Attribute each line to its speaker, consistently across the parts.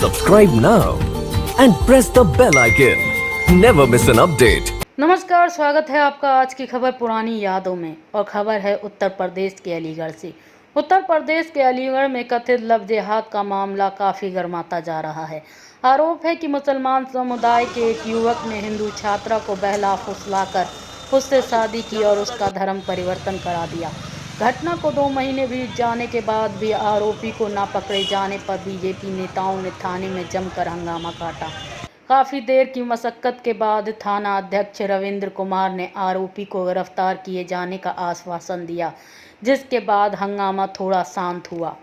Speaker 1: Subscribe now and press the bell icon. Never miss an update.
Speaker 2: नमस्कार, स्वागत है आपका आज की खबर पुरानी यादों में। और खबर है उत्तर प्रदेश के अलीगढ़ से। उत्तर प्रदेश के अलीगढ़ में कथित लव जिहाद का मामला काफ़ी गर्माता जा रहा है। आरोप है कि मुसलमान समुदाय के एक युवक ने हिंदू छात्रा को बहला फुसलाकर उससे शादी की और उसका धर्म परिवर्तन करा दिया। घटना को 2 महीने बीत जाने के बाद भी आरोपी को न पकड़े जाने पर बीजेपी नेताओं ने थाने में जमकर हंगामा काटा। काफ़ी देर की मशक्कत के बाद थाना अध्यक्ष रविंद्र कुमार ने आरोपी को गिरफ्तार किए जाने का आश्वासन दिया, जिसके बाद हंगामा थोड़ा शांत हुआ।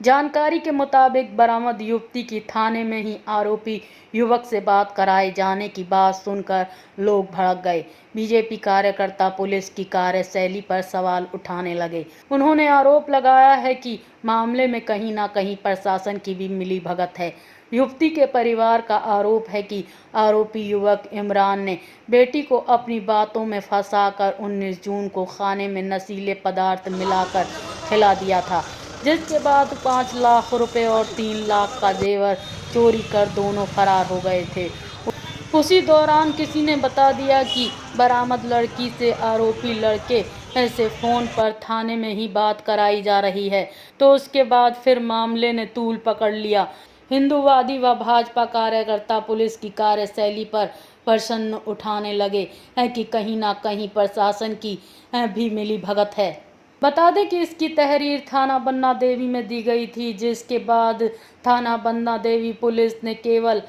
Speaker 2: जानकारी के मुताबिक बरामद युवती की थाने में ही आरोपी युवक से बात कराए जाने की बात सुनकर लोग भड़क गए। बीजेपी कार्यकर्ता पुलिस की कार्यशैली पर सवाल उठाने लगे। उन्होंने आरोप लगाया है कि मामले में कहीं ना कहीं प्रशासन की भी मिलीभगत है। युवती के परिवार का आरोप है कि आरोपी युवक इमरान ने बेटी को अपनी बातों में फंसाकर 19 जून को खाने में नशीले पदार्थ मिलाकर खिला दिया था, जिसके बाद 5 लाख रुपए और 3 लाख का जेवर चोरी कर दोनों फरार हो गए थे। उसी दौरान किसी ने बता दिया कि बरामद लड़की से आरोपी लड़के से फ़ोन पर थाने में ही बात कराई जा रही है, तो उसके बाद फिर मामले ने तूल पकड़ लिया। हिंदूवादी व भाजपा कार्यकर्ता पुलिस की कार्यशैली पर प्रश्न उठाने लगे हैं कि कहीं ना कहीं प्रशासन की भी मिलीभगत है। बता दें कि इसकी तहरीर थाना बन्ना देवी में दी गई थी, जिसके बाद थाना बन्ना देवी पुलिस ने केवल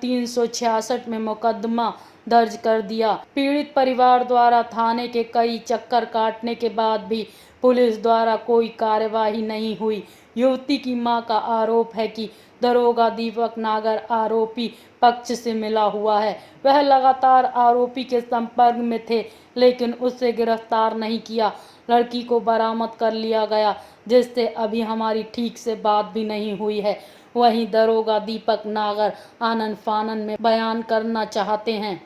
Speaker 2: 366 में मुकदमा दर्ज कर दिया। पीड़ित परिवार द्वारा थाने के कई चक्कर काटने के बाद भी पुलिस द्वारा कोई कार्यवाही नहीं हुई। युवती की मां का आरोप है कि दरोगा दीपक नागर आरोपी पक्ष से मिला हुआ है। वह लगातार आरोपी के संपर्क में थे, लेकिन उसे गिरफ्तार नहीं किया। लड़की को बरामद कर लिया गया, जिससे अभी हमारी ठीक से बात भी नहीं हुई है। वहीं दरोगा दीपक नागर आनन फानन में बयान करना चाहते हैं।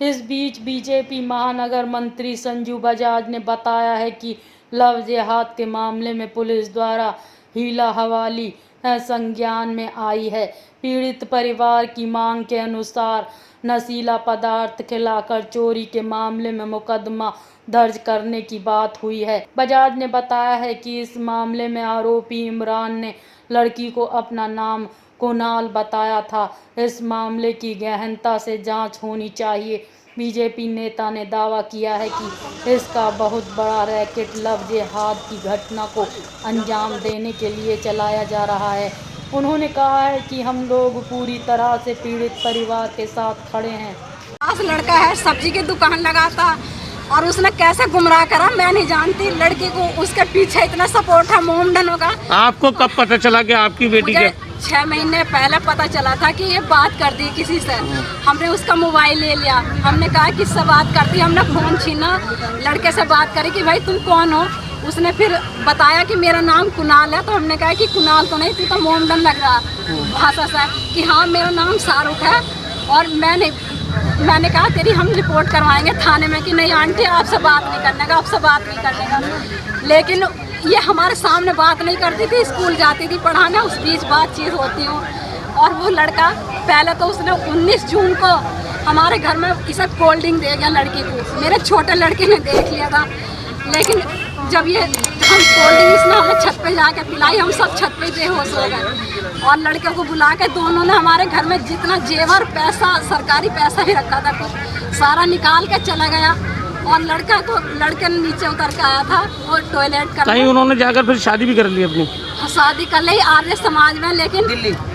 Speaker 2: इस बीच बीजेपी महानगर मंत्री संजू बजाज ने बताया है कि लव जिहाद के मामले में पुलिस द्वारा हीला हवाली संज्ञान में आई है। पीड़ित परिवार की मांग के अनुसार नशीला पदार्थ खिलाकर चोरी के मामले में मुकदमा दर्ज करने की बात हुई है। बजाज ने बताया है कि इस मामले में आरोपी इमरान ने लड़की को अपना नाम कुणाल बताया था। इस मामले की गहनता से जांच होनी चाहिए। बीजेपी नेता ने दावा किया है कि इसका बहुत बड़ा रैकेट लव जिहाद की घटना को अंजाम देने के लिए चलाया जा रहा है। उन्होंने कहा है कि हम लोग पूरी तरह से पीड़ित परिवार के साथ खड़े हैं।
Speaker 3: लड़का है, सब्जी की दुकान लगाता और उसने कैसे गुमराह करा मैं नहीं जानती। लड़की को उसके पीछे इतना सपोर्ट है मोमडनों का।
Speaker 4: आपको कब पता चला कि आपकी बेटी के?
Speaker 3: 6 महीने पहले पता चला था कि ये बात कर दी किसी से। हमने उसका मोबाइल ले लिया, हमने कहा किससे बात करती, हमने फ़ोन छीना, लड़के से बात करी कि भाई तुम कौन हो। उसने फिर बताया कि मेरा नाम कुणाल है, तो हमने कहा कि कुणाल तो नहीं, तू तो मोमडन लग रहा भाषा से कि हाँ मेरा नाम शाहरुख है। और मैंने कहा तेरी हम रिपोर्ट करवाएंगे थाने में कि नहीं आंटी आपसे बात नहीं करने का, आपसे बात नहीं करने का। लेकिन ये हमारे सामने बात नहीं करती थी, स्कूल जाती थी पढ़ाने, उस बीच बातचीत होती हूँ। और वो लड़का पहले तो उसने 19 जून को हमारे घर में इसे कोल्ड ड्रिंक दे गया लड़की को। मेरे छोटे लड़के ने देख लिया था, लेकिन जब ये हम कोल्ड ड्रिंक इसने हमें छत पे जाके पिलाई, हम सब छत पे बेहोश हो गए। और लड़के को बुला के दोनों ने हमारे घर में जितना जेवर पैसा सरकारी पैसा भी रखा था कुछ सारा निकाल के चला गया। और लड़के ने नीचे उतर के आया था वो टॉयलेट कर।
Speaker 4: कहीं उन्होंने जाकर फिर शादी भी कर ली अपनी?
Speaker 3: शादी कर ली आर्य समाज में, लेकिन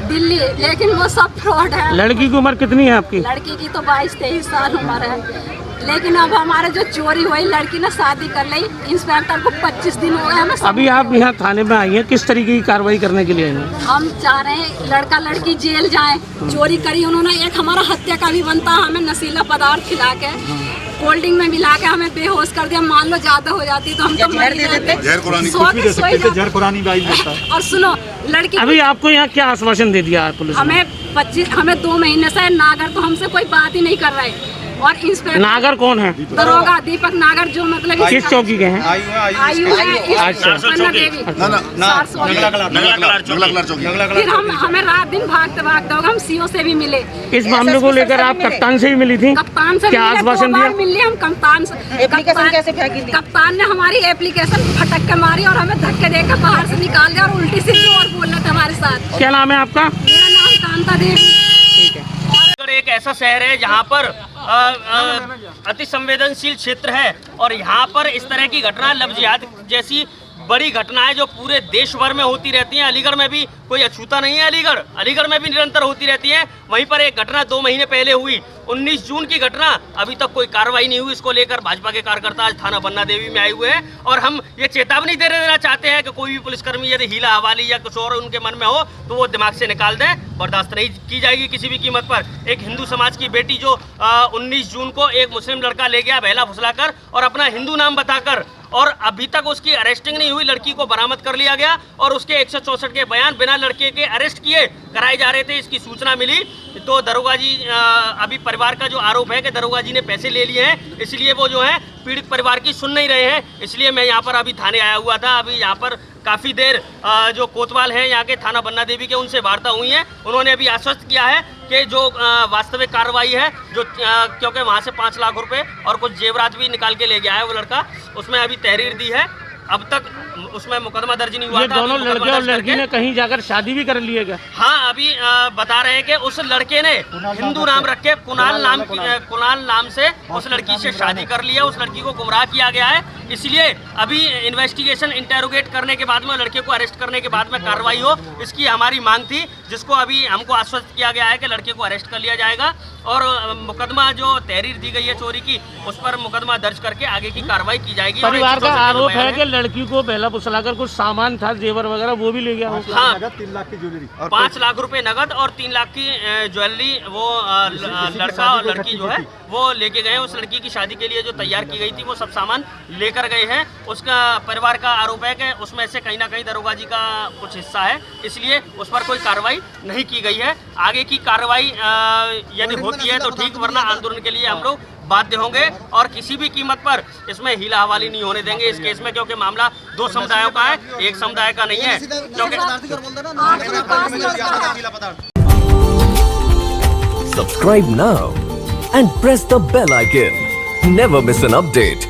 Speaker 3: दिल्ली लेकिन वो सब फ्रॉड है।
Speaker 4: लड़की की उम्र कितनी है आपकी?
Speaker 3: लड़की की तो 22-23 साल उम्र है। लेकिन अब हमारे जो चोरी हुई लड़की ने शादी कर ली। इंस्पेक्टर को 25 दिन हो गए हमें।
Speaker 4: अभी आप यहाँ थाने में आई हैं, किस तरीके की कार्रवाई करने के लिए आई हैं?
Speaker 3: हम चाह रहे हैं लड़का लड़की जेल जाए। चोरी करी उन्होंने, एक हमारा हत्या का भी बनता, हमें नशीला पदार्थ खिला के कोल्ड ड्रिंक में मिला के हमें बेहोश कर दिया। मान लो ज्यादा हो जाती तो हम तो मर जाते। और सुनो लड़की
Speaker 4: अभी आपको यहाँ क्या आश्वासन दे दिया पुलिस?
Speaker 3: हमें 2 महीने से नागर तो हमसे कोई बात ही नहीं कर रहे। और इंस्पेक्टर
Speaker 4: नागर कौन है?
Speaker 3: दरोगा दीपक नागर, जो मतलब
Speaker 4: किस चौकी के हैं?
Speaker 3: आयु है
Speaker 4: अच्छा।
Speaker 3: पन्ना देवी। फिर हमें रात दिन भागते भागते होगा, हम सीओ से भी मिले।
Speaker 4: इस मामले को लेकर आप कप्तान से भी मिली थी?
Speaker 3: कप्तान से
Speaker 4: क्या आश्वासन दिया?
Speaker 3: मिल लिया हम कप्तान से।
Speaker 5: एप्लीकेशन कैसे फेंकी थी?
Speaker 3: कप्तान ने हमारी एप्लीकेशन फटक के मारी और हमें धक्के देकर बाहर से निकाल दिया और उल्टी सीधी और बोल रहे थे हमारे साथ।
Speaker 4: क्या नाम है आपका?
Speaker 3: मेरा नाम कांता देवी।
Speaker 6: एक ऐसा शहर है जहाँ पर अति संवेदनशील क्षेत्र है और यहाँ पर इस तरह की घटना लव जिहाद जैसी बड़ी घटनाएं जो पूरे देश भर में होती रहती हैं। अलीगढ़ में भी कोई अछूता नहीं है, अलीगढ़ में भी निरंतर होती रहती है। वहीं पर एक घटना 2 महीने पहले हुई, 19 जून की घटना, अभी तक कोई कार्रवाई नहीं हुई। इसको लेकर भाजपा के कार्यकर्ता आज थाना बन्ना देवी में आए हुए हैं और हम ये चेतावनी दे देना चाहते हैं कि कोई भी पुलिसकर्मी यदि हीला हवाली या कुछ और उनके मन में हो तो वो दिमाग से निकाल दें। बर्दाश्त नहीं की जाएगी किसी भी कीमत पर। एक हिंदू समाज की बेटी जो 19 जून को एक मुस्लिम लड़का ले गया बहला फुसलाकर और अपना हिंदू नाम बताकर, और अभी तक उसकी अरेस्टिंग नहीं हुई, लड़की को बरामद कर लिया गया और उसके 164 के बयान बिना लड़के के अरेस्ट किए कराए जा रहे थे। इसकी सूचना मिली तो दरोगा जी, अभी परिवार का जो आरोप है कि दरोगा जी ने पैसे ले लिए हैं, इसलिए वो जो है पीड़ित परिवार की सुन नहीं रहे हैं। इसलिए मैं यहाँ पर अभी थाने आया हुआ था। अभी यहाँ पर काफ़ी देर जो कोतवाल हैं यहाँ के थाना बन्ना देवी के, उनसे वार्ता हुई है। उन्होंने अभी आश्वस्त किया है कि जो वास्तविक कार्रवाई है, जो क्योंकि वहाँ से 5 लाख रुपए और कुछ जेवरात भी निकाल के ले गया है वो लड़का, उसमें अभी तहरीर दी है। अब तक उसमें मुकदमा दर्ज नहीं हुआ
Speaker 4: ये
Speaker 6: था।
Speaker 4: दोनों लड़के और लड़की ने कहीं जाकर शादी भी कर लिए क्या?
Speaker 6: हाँ, अभी बता रहे हैं कि उस लड़के ने हिंदू नाम रख के कुणाल नाम से उस लड़की से शादी कर लिया। उस लड़की को गुमराह किया गया है, इसलिए अभी इन्वेस्टिगेशन इंटेरोगेट करने के बाद में, लड़के को अरेस्ट करने के बाद में कार्रवाई हो, इसकी हमारी मांग थी, जिसको अभी हमको आश्वस्त किया गया है कि लड़के को अरेस्ट कर लिया जाएगा और मुकदमा जो तहरीर दी गई है चोरी की, उस पर मुकदमा दर्ज करके आगे की कार्रवाई की जाएगी।
Speaker 4: परिवार का आरोप है कि लड़की को बहला फुसलाकर कुछ सामान था, जेवर वगैरह, वो भी ले गया।
Speaker 6: हाँ, 3 लाख की ज्वेलरी, 5 लाख रुपए नगद और 3 लाख की ज्वेलरी वो लड़का और लड़की जो है वो लेके गए। उस लड़की की शादी के लिए जो तैयार की गई थी वो सब सामान लेकर गए हैं। उसका परिवार का आरोप है कि उसमें से कहीं ना कहीं दरोगा जी का कुछ हिस्सा है, इसलिए उस पर कोई कार्रवाई नहीं की गई है। आगे की कार्रवाई यदि होती है तो ठीक, वरना आंदोलन के लिए हम लोग बाध्य होंगे और किसी भी कीमत पर इसमें हीला हवाली नहीं होने देंगे इस केस में, क्योंकि मामला 2 समुदायों का है, एक समुदाय का नहीं है। क्योंकि
Speaker 1: Subscribe now and press the bell icon. Never miss an update.